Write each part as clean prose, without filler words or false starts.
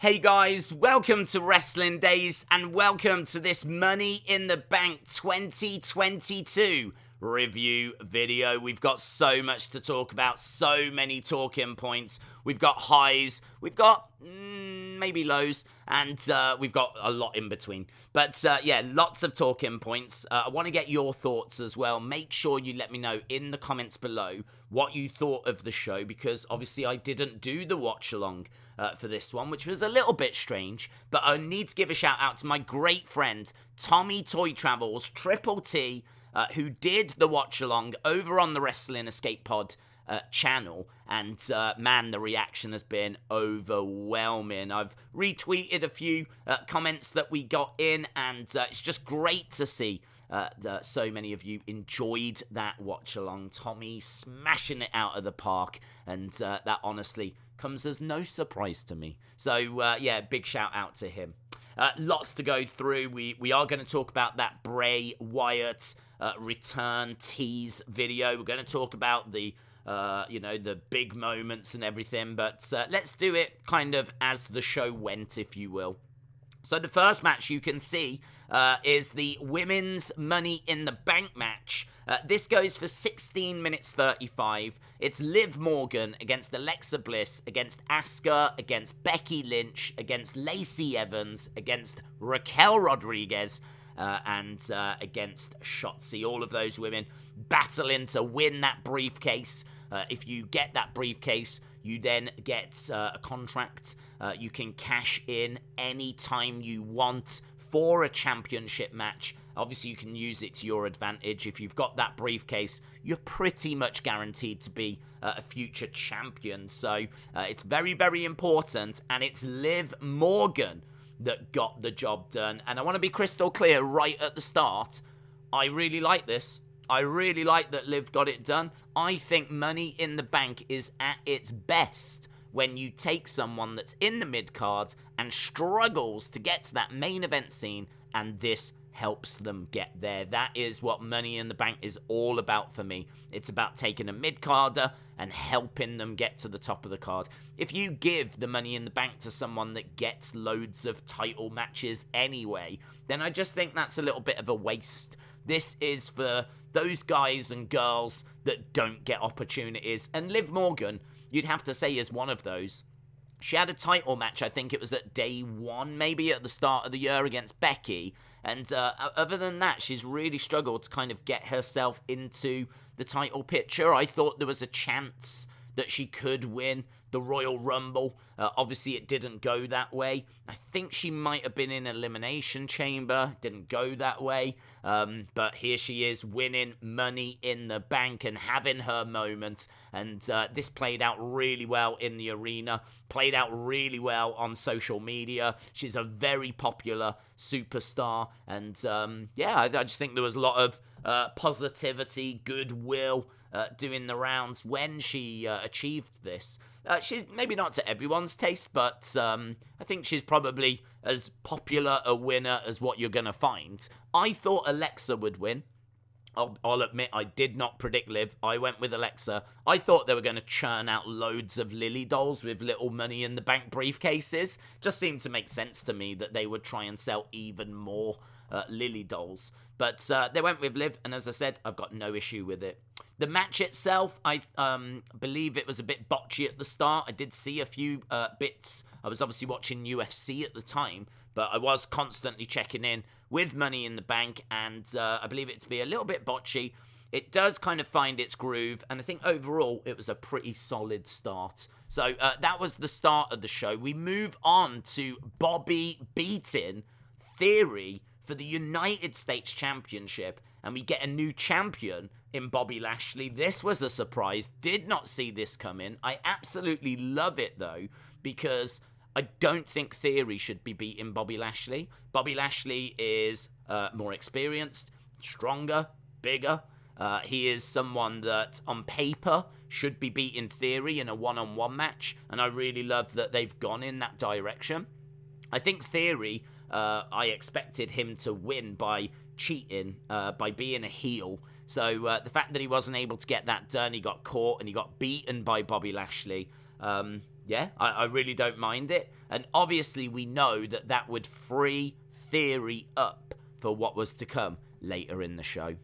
Hey guys, welcome to Wrestling Days and welcome to this Money in the Bank 2022 review video. We've got so much to talk about, so many talking points. We've got highs, we've got maybe lows, and we've got a lot in between. But yeah, lots of talking points. I want to get your thoughts as well. Make sure you let me know in the comments below what you thought of the show, because obviously I didn't do the watch along for this one, which was a little bit strange, but I need to give a shout out to my great friend Tommy Toy Travels, Triple T, who did the watch along over on the Wrestling Escape Pod channel, and man, the reaction has been overwhelming. I've retweeted a few comments that we got in, and it's just great to see that so many of you enjoyed that watch along. Tommy smashing it out of the park, and that honestly comes as no surprise to me. So yeah, big shout out to him. Lots to go through. We are going to talk about that Bray Wyatt return tease video. We're going to talk about the the big moments and everything, but let's do it kind of as the show went, if you will. So the first match you can see is the Women's Money in the Bank match. This goes for 16 minutes 35. It's Liv Morgan against Alexa Bliss, against Asuka, against Becky Lynch, against Lacey Evans, against Raquel Rodriguez, and against Shotzi. All of those women battling to win that briefcase. If you get that briefcase, you then get a contract. You can cash in anytime you want for a championship match. Obviously, you can use it to your advantage. If you've got that briefcase, you're pretty much guaranteed to be a future champion. So it's very, very important. And it's Liv Morgan that got the job done. And I want to be crystal clear right at the start. I really like this. I really like that Liv got it done. I think Money in the Bank is at its best when you take someone that's in the mid-card and struggles to get to that main event scene, and this helps them get there. That is what Money in the Bank is all about for me. It's about taking a mid-carder and helping them get to the top of the card. If you give the Money in the Bank to someone that gets loads of title matches anyway, then I just think that's a little bit of a waste. This is for those guys and girls that don't get opportunities, and Liv Morgan, you'd have to say, is one of those. She had a title match, I think it was at day one, maybe at the start of the year, against Becky, and other than that, she's really struggled to kind of get herself into the title picture. I thought there was a chance that she could win the Royal Rumble. Obviously, it didn't go that way. I think she might have been in Elimination Chamber. Didn't go that way. But here she is winning Money in the Bank and having her moment. And this played out really well in the arena. Played out really well on social media. She's a very popular superstar. And yeah, I just think there was a lot of positivity, goodwill, doing the rounds when she achieved this. She's maybe not to everyone's taste, but I think she's probably as popular a winner as what you're going to find. I thought Alexa would win. I'll admit I did not predict Liv. I went with Alexa. I thought they were going to churn out loads of Lily dolls with little Money in the Bank briefcases. Just seemed to make sense to me that they would try and sell even more Lily dolls. But they went with Liv, and as I said, I've got no issue with it. The match itself, I believe it was a bit botchy at the start. I did see a few bits. I was obviously watching UFC at the time, but I was constantly checking in with Money in the Bank, and I believe it to be a little bit botchy. It does kind of find its groove, and I think overall it was a pretty solid start. So that was the start of the show. We move on to Bobby beating Theory for the United States Championship, and we get a new champion in Bobby Lashley. This was a surprise. Did not see this coming. I absolutely love it, though, because I don't think Theory should be beating Bobby Lashley. Bobby Lashley is more experienced, stronger, bigger. He is someone that, on paper, should be beating Theory in a one-on-one match, and I really love that they've gone in that direction. I think Theory, I expected him to win by cheating, by being a heel. So the fact that he wasn't able to get that done, he got caught and he got beaten by Bobby Lashley. Yeah, I really don't mind it. And obviously we know that that would free Theory up for what was to come later in the show.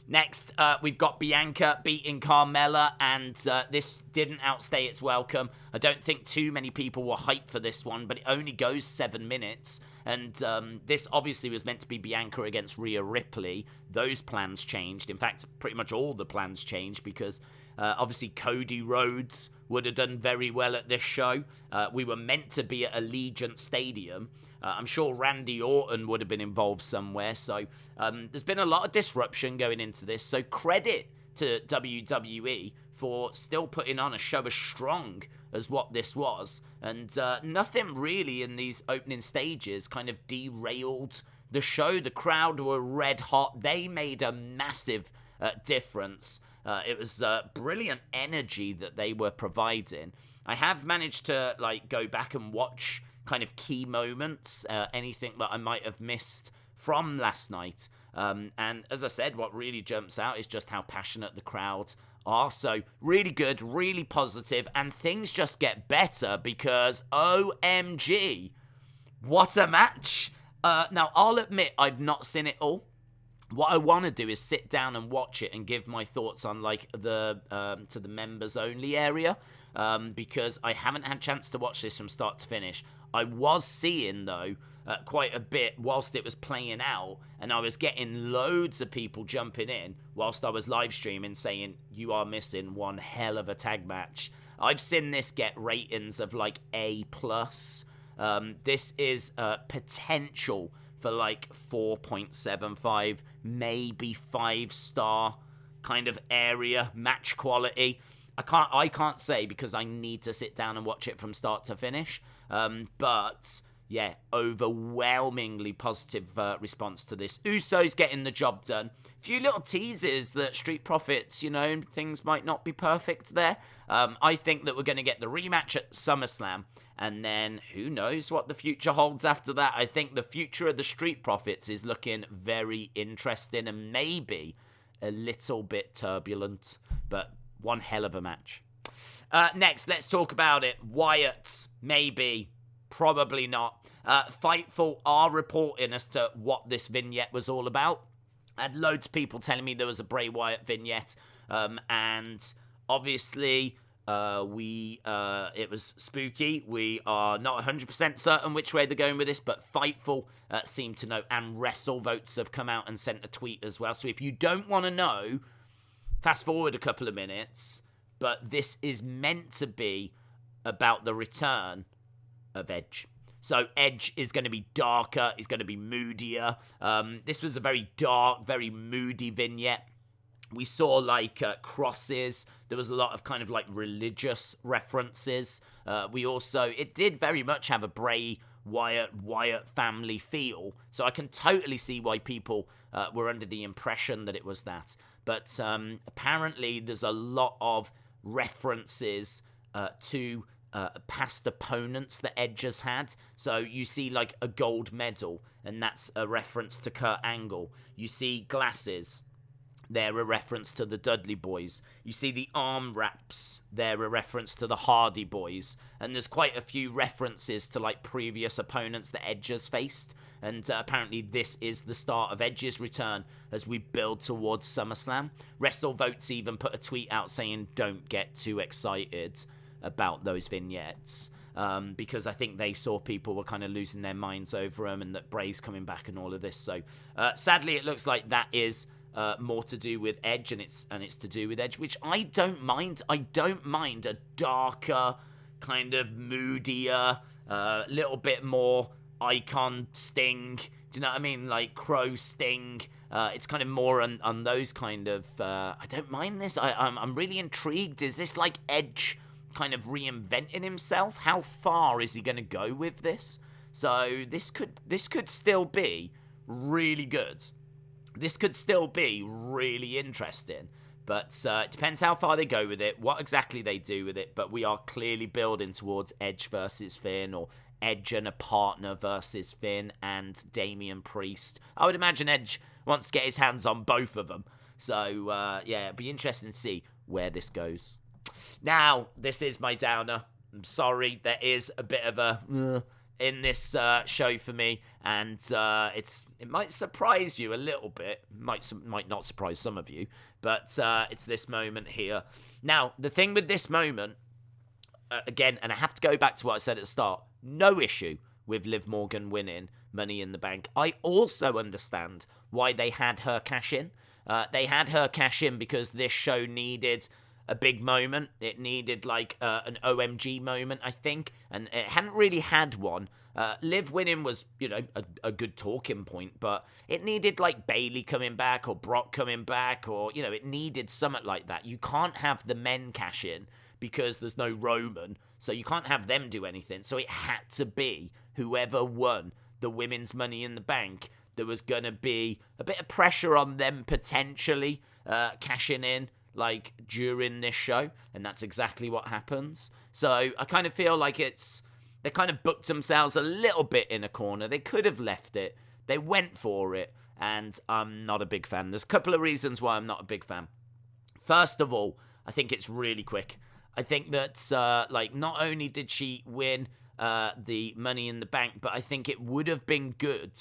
Next, we've got Bianca beating Carmella, and this didn't outstay its welcome. I don't think too many people were hyped for this one, but it only goes 7 minutes. And this obviously was meant to be Bianca against Rhea Ripley. Those plans changed. In fact, pretty much all the plans changed because obviously Cody Rhodes would have done very well at this show. We were meant to be at Allegiant Stadium. I'm sure Randy Orton would have been involved somewhere. So there's been a lot of disruption going into this. So credit to WWE for still putting on a show as strong as what this was. And nothing really in these opening stages kind of derailed the show. The crowd were red hot. They made a massive difference. It was brilliant energy that they were providing. I have managed to go back and watch kind of key moments, anything that I might have missed from last night. And as I said, what really jumps out is just how passionate the crowd are. So really good, really positive, and things just get better because OMG, what a match. Now, I'll admit I've not seen it all. What I want to do is sit down and watch it and give my thoughts on the to the members only area, because I haven't had a chance to watch this from start to finish. I was seeing though quite a bit whilst it was playing out, and I was getting loads of people jumping in whilst I was live streaming saying you are missing one hell of a tag match. I've seen this get ratings of A+. This is potential for 4.75, maybe 5-star kind of area match quality. I can't say because I need to sit down and watch it from start to finish. But yeah, overwhelmingly positive response to this. Usos getting the job done. A few little teases that Street Profits, things might not be perfect there. I think that we're going to get the rematch at SummerSlam. And then who knows what the future holds after that. I think the future of the Street Profits is looking very interesting and maybe a little bit turbulent. But one hell of a match. Next, let's talk about it. Wyatt, maybe, probably not. Fightful are reporting as to what this vignette was all about. I had loads of people telling me there was a Bray Wyatt vignette. And obviously, it was spooky. We are not 100% certain which way they're going with this, but Fightful seem to know. And WrestleVotes have come out and sent a tweet as well. So if you don't want to know, fast forward a couple of minutes. But this is meant to be about the return of Edge. So Edge is going to be darker. He's going to be moodier. This was a very dark, very moody vignette. We saw crosses. There was a lot of kind of religious references. It did very much have a Bray Wyatt family feel. So I can totally see why people were under the impression that it was that. But apparently there's a lot of references to past opponents that Edge has had. So you see a gold medal, and that's a reference to Kurt Angle. You see glasses. They're a reference to the Dudley Boys. You see the arm wraps. They're a reference to the Hardy Boys. And there's quite a few references to previous opponents that Edge has faced. And apparently this is the start of Edge's return as we build towards SummerSlam. WrestleVotes even put a tweet out saying don't get too excited about those vignettes. Because I think they saw people were kind of losing their minds over them and that Bray's coming back and all of this. So sadly it looks like that is more to do with Edge, and it's to do with Edge, which I don't mind. I don't mind a darker, kind of moodier, little bit more Icon Sting. Do you know what I mean? Crow Sting. It's kind of more on those kind of. I don't mind this. I'm really intrigued. Is this Edge kind of reinventing himself? How far is he going to go with this? So this could still be really good. This could still be really interesting, but it depends how far they go with it, what exactly they do with it, but we are clearly building towards Edge versus Finn, or Edge and a partner versus Finn and Damian Priest. I would imagine Edge wants to get his hands on both of them, so yeah, it'd be interesting to see where this goes. Now, this is my downer. I'm sorry, there is a bit of a in this show for me, and it might surprise you a little bit. Might not surprise some of you, but it's this moment here. Now, the thing with this moment, again, and I have to go back to what I said at the start, no issue with Liv Morgan winning Money in the Bank. I also understand why they had her cash in. They had her cash in because this show needed a big moment. It needed like an OMG moment, I think, and it hadn't really had one. Liv winning was, a good talking point, but it needed like Bayley coming back or Brock coming back, or, it needed something like that. You can't have the men cash in because there's no Roman, so you can't have them do anything. So it had to be whoever won the women's Money in the Bank. There was going to be a bit of pressure on them potentially cashing in like during this show, and that's exactly what happens. So I kind of feel like they kind of booked themselves a little bit in a corner. They could have left it. They went for it, and I'm not a big fan. There's a couple of reasons why I'm not a big fan. First of all, I think it's really quick. I think that not only did she win the Money in the Bank, but I think it would have been good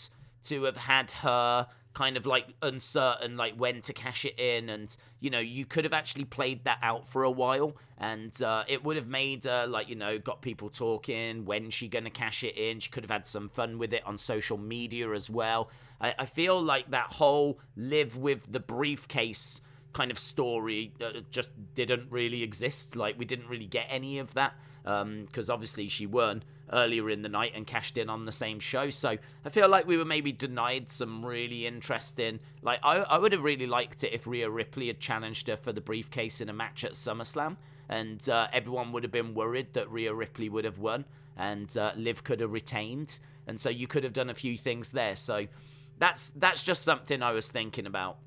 to have had her kind of like uncertain like when to cash it in, and you could have actually played that out for a while, and it would have made got people talking. When she gonna cash it in? She could have had some fun with it on social media as well. I feel like that whole Liv with the briefcase kind of story just didn't really exist. Like, we didn't really get any of that because obviously she won earlier in the night and cashed in on the same show. So I feel like we were maybe denied some really interesting, like, I would have really liked it if Rhea Ripley had challenged her for the briefcase in a match at SummerSlam, and everyone would have been worried that Rhea Ripley would have won and Liv could have retained, and so you could have done a few things there. So that's just something I was thinking about.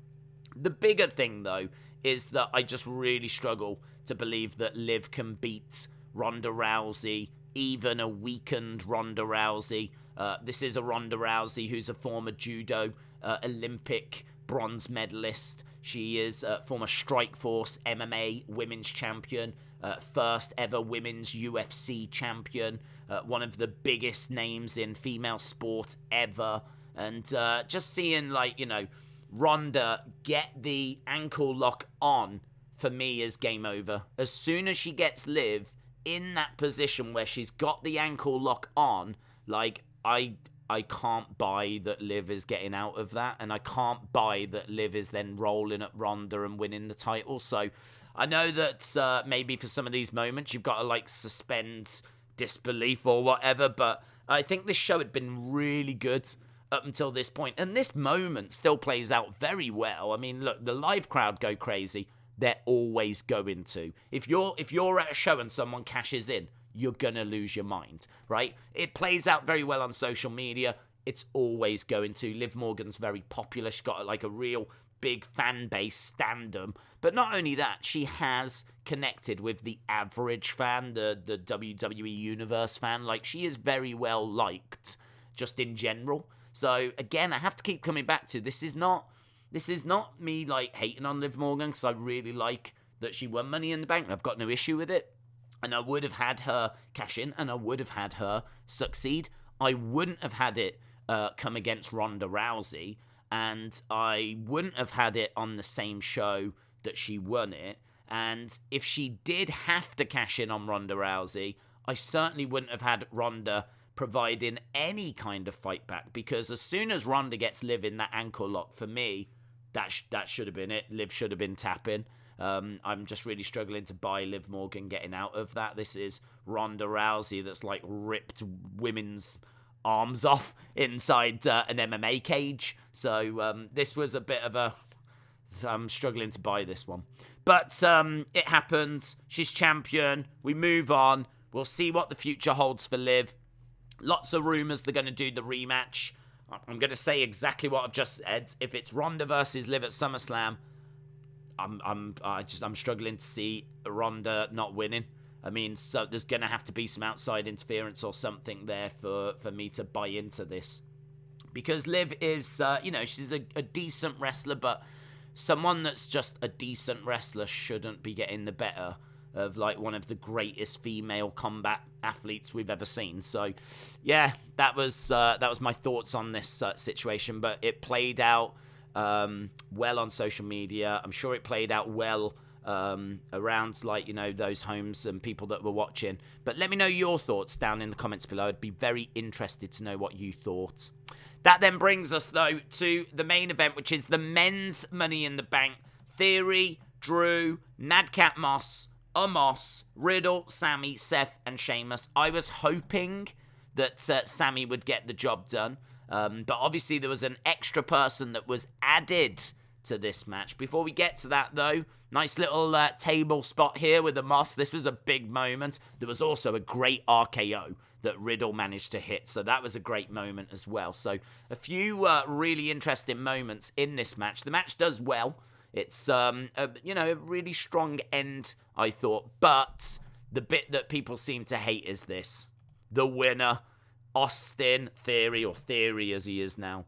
The bigger thing, though, is that I just really struggle to believe that Liv can beat Ronda Rousey, even a weakened Ronda Rousey. This is a Ronda Rousey who's a former judo Olympic bronze medalist. She is a former Strikeforce MMA women's champion, first ever women's UFC champion, one of the biggest names in female sport ever. And just seeing, Ronda get the ankle lock on, for me, is game over. As soon as she gets Liv in that position where she's got the ankle lock on, I can't buy that Liv is getting out of that, and I can't buy that Liv is then rolling at Ronda and winning the title. So I know that maybe for some of these moments you've got to suspend disbelief or whatever, but I think this show had been really good up until this point, and this moment still plays out very well. I mean, look, the live crowd go crazy. They're always going to. If you're at a show and someone cashes in, you're gonna lose your mind, right? It plays out very well on social media. It's always going to. Liv Morgan's very popular. She's got a real big fan base, standum. But not only that, she has connected with the average fan, the WWE Universe fan. She is very well liked, just in general. So again, I have to keep coming back to this is not me hating on Liv Morgan, because I really like that she won Money in the Bank. I've got no issue with it, and I would have had her cash in, and I would have had her succeed. I wouldn't have had it come against Ronda Rousey, and I wouldn't have had it on the same show that she won it. And if she did have to cash in on Ronda Rousey, I certainly wouldn't have had Ronda providing any kind of fight back, because as soon as Ronda gets Liv in that ankle lock, for me, that should have been it. Liv should have been tapping. I'm just really struggling to buy Liv Morgan getting out of that. This is Ronda Rousey that's ripped women's arms off inside an MMA cage. So this was a bit of I'm struggling to buy this one. But it happens. She's champion. We move on. We'll see what the future holds for Liv. Lots of rumours they're going to do the rematch. I'm going to say exactly what I've just said. If it's Ronda versus Liv at SummerSlam, I'm struggling to see Ronda not winning. I mean, so there's going to have to be some outside interference or something there for me to buy into this. Because Liv is, she's a decent wrestler, but someone that's just a decent wrestler shouldn't be getting the better of like one of the greatest female combat athletes we've ever seen. So, yeah, that was my thoughts on this situation. But it played out well on social media. I'm sure it played out well around, like, you know, those homes and people that were watching. But let me know your thoughts down in the comments below. I'd be very interested to know what you thought. That then brings us, though, to the main event, which is the men's Money in the Bank. Theory, Drew, Madcap Moss, Omos, Riddle, Sami, Seth, and Sheamus. I was hoping that Sami would get the job done. But obviously there was an extra person that was added to this match. Before we get to that, though, nice little table spot here with the Moss. This was a big moment. There was also a great RKO that Riddle managed to hit. So that was a great moment as well. So a few really interesting moments in this match. The match does well. It's, you know, a really strong end, I thought. But the bit that people seem to hate is this. The winner, Austin Theory, or Theory as he is now,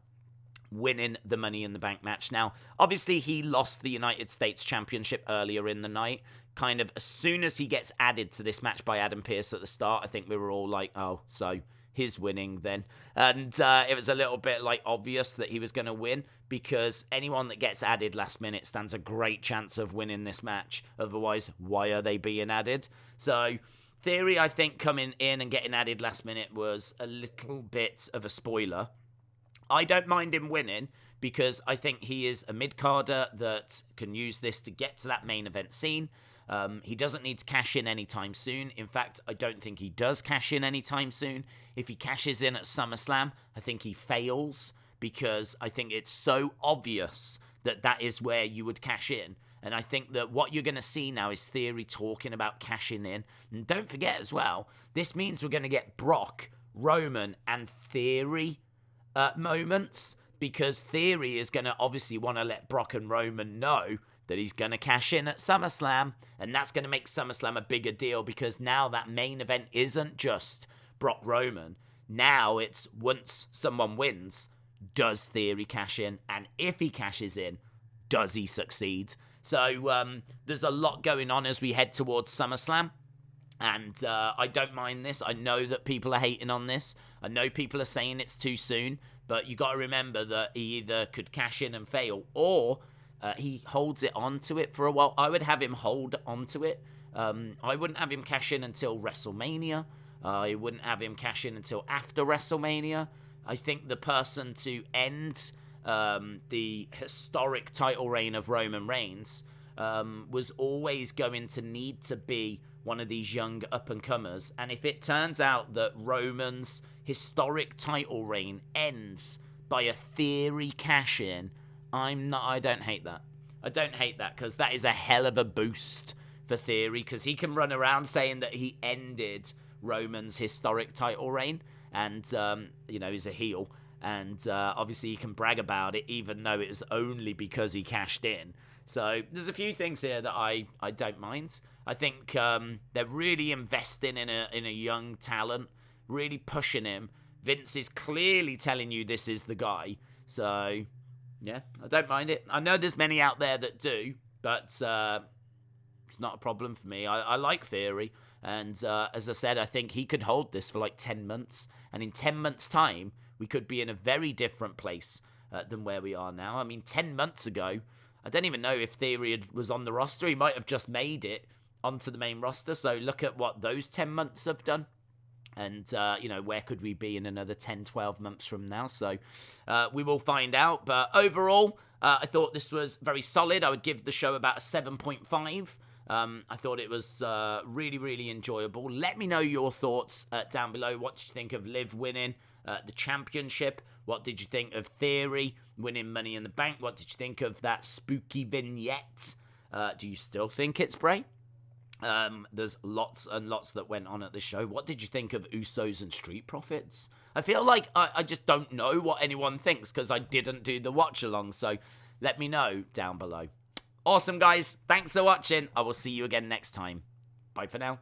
winning the Money in the Bank match. Now, obviously, he lost the United States Championship earlier in the night. Kind of as soon as he gets added to this match by Adam Pearce at the start, I think we were all like, oh, so he's winning then. And it was a little bit like obvious that he was going to win, because anyone that gets added last minute stands a great chance of winning this match. Otherwise, why are they being added? So Theory, I think, coming in and getting added last minute was a little bit of a spoiler. I don't mind him winning, because I think he is a mid-carder that can use this to get to that main event scene. He doesn't need to cash in anytime soon. In fact, I don't think he does cash in anytime soon. If he cashes in at SummerSlam, I think he fails, because I think it's so obvious that that is where you would cash in. And I think that what you're going to see now is Theory talking about cashing in. And don't forget as well, this means we're going to get Brock, Roman, and Theory moments, because Theory is going to obviously want to let Brock and Roman know that he's going to cash in at SummerSlam, and that's going to make SummerSlam a bigger deal, because now that main event isn't just Brock Roman. Now it's, once someone wins, does Theory cash in? And if he cashes in, does he succeed? So there's a lot going on as we head towards SummerSlam. And I don't mind this. I know that people are hating on this. I know people are saying it's too soon. But you got to remember that he either could cash in and fail, or he holds it onto it for a while. I would have him hold onto it. I wouldn't have him cash in until WrestleMania. I wouldn't have him cash in until after WrestleMania. I think the person to end the historic title reign of Roman Reigns was always going to need to be one of these young up-and-comers. And if it turns out that Roman's historic title reign ends by a Theory cash-in, I don't hate that. I don't hate that, because that is a hell of a boost for Theory, because he can run around saying that he ended Roman's historic title reign, and, you know, he's a heel, and obviously he can brag about it, even though it was only because he cashed in. So there's a few things here that I don't mind. I think they're really investing in a young talent, really pushing him. Vince is clearly telling you this is the guy. So, yeah, I don't mind it. I know there's many out there that do, but it's not a problem for me. I like Theory. And as I said, I think he could hold this for like 10 months. And in 10 months' time, we could be in a very different place than where we are now. I mean, 10 months ago, I don't even know if Theory was on the roster. He might have just made it onto the main roster. So look at what those 10 months have done. And, you know, where could we be in another 10, 12 months from now? So we will find out. But overall, I thought this was very solid. I would give the show about a 7.5. I thought it was really, really enjoyable. Let me know your thoughts down below. What did you think of Liv winning the championship? What did you think of Theory winning Money in the Bank? What did you think of that spooky vignette? Do you still think it's Bray? There's lots and lots that went on at the show. What did you think of Usos and Street Profits? I feel like I just don't know what anyone thinks, because I didn't do the watch along. So let me know down below. Awesome, guys. Thanks for watching. I will see you again next time. Bye for now.